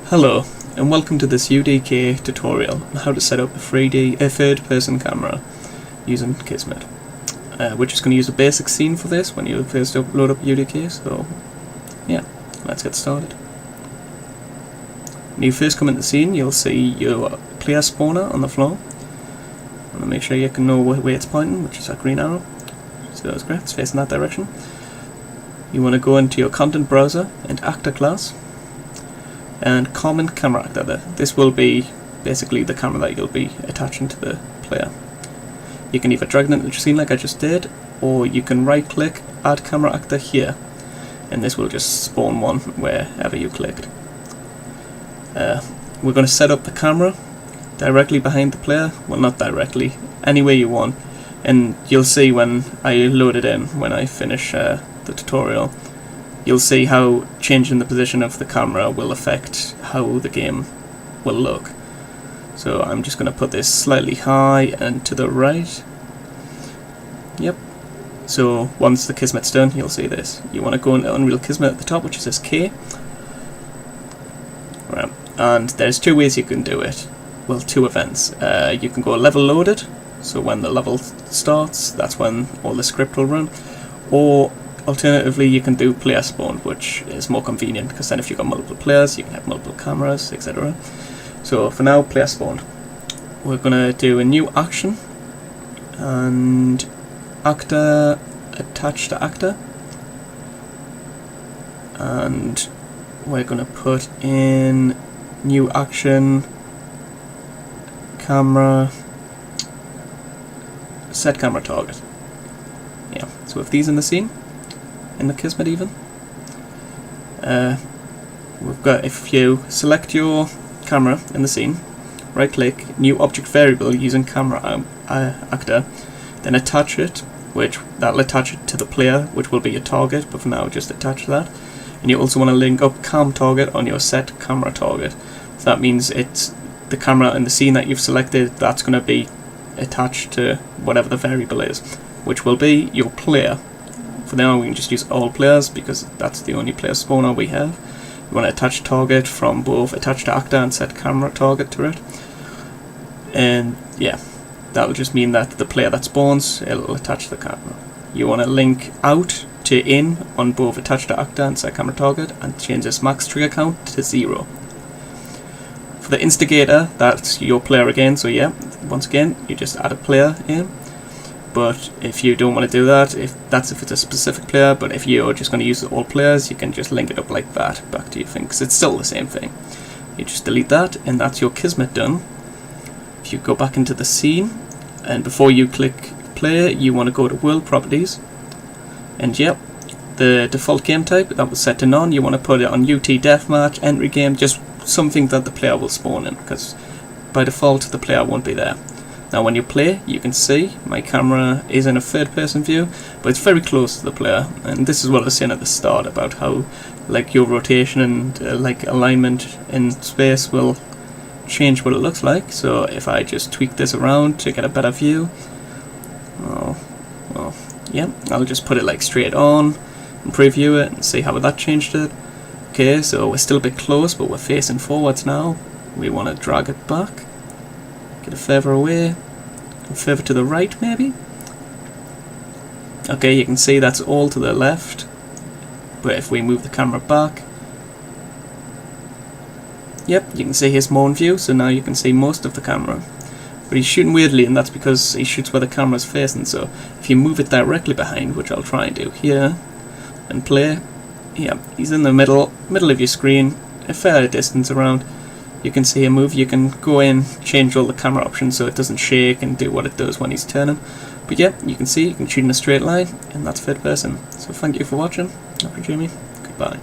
Hello, and welcome to this UDK tutorial on how to set up a third-person camera using Kismet. We're just going to use a basic scene for this when you first load up UDK, so yeah, let's get started. When you first come into the scene, you'll see your player spawner on the floor. I'm going to make sure you can know where it's pointing, which is that green arrow. So that's great, it's facing that direction. You want to go into your content browser and actor class. And common camera actor. This will be basically the camera that you'll be attaching to the player. You can either drag it into the scene like I just did, or you can right click, add camera actor here, and this will just spawn one wherever you clicked. We're going to set up the camera directly behind the player, well, not directly, anywhere you want, and you'll see when I load it in, when I finish the tutorial, you'll see how changing the position of the camera will affect how the game will look. So I'm just going to put this slightly high and to the right. Yep. So once the Kismet's done, you'll see this. You want to go into Unreal Kismet at the top, which says K. Right. And there's two ways you can do it. Well, two events. You can go level loaded, so when the level starts, that's when all the script will run. Or alternatively, you can do player spawned, which is more convenient because then if you've got multiple players, you can have multiple cameras, etc. So for now, player spawned. We're going to do a new action and actor attached to actor, and we're going to put in new action camera set camera target. Yeah, so with these in the scene, in the Kismet even, we've got, if you select your camera in the scene, right click, new object variable using camera actor, then attach it, that'll attach it to the player, which will be your target, but for now just attach that. And you also want to link up cam target on your set camera target. So that means it's the camera in the scene that you've selected, that's going to be attached to whatever the variable is, which will be your player. For now we can just use all players because that's the only player spawner we have. You want to attach target from both attach to actor and set camera target to it. And yeah, that will just mean that the player that spawns, it'll attach the camera. You want to link out to in on both attach to actor and set camera target and change this max trigger count to 0. For the instigator, that's your player again, so yeah, once again, you just add a player in. But if you don't want to do that, if it's a specific player, but if you're just going to use all players, you can just link it up like that back to your thing, because it's still the same thing. You just delete that, and that's your Kismet done. If you go back into the scene, and before you click play, you want to go to world properties, and yep, the default game type, that was set to none. You want to put it on UT deathmatch, entry game, just something that the player will spawn in, because by default the player won't be there. Now when you play, you can see my camera is in a third person view, but it's very close to the player, and this is what I was saying at the start about how like your rotation and like alignment in space will change what it looks like. So if I just tweak this around to get a better view, well, yeah, I'll just put it like straight on and preview it and see how that changed it. Okay, so we're still a bit close, but we're facing forwards now. We want to drag it back, get it further away, and further to the right maybe. Okay, you can see that's all to the left, but if we move the camera back, yep, you can see his more in view, so now you can see most of the camera. But he's shooting weirdly, and that's because he shoots where the camera's facing, so if you move it directly behind, which I'll try and do here, and play, yeah, he's in the middle of your screen, a fair distance around. You can see him move. You can go in, change all the camera options so it doesn't shake and do what it does when he's turning. But yeah, you can see you can shoot in a straight line, and that's third person. So thank you for watching. I'm Jamie. Goodbye.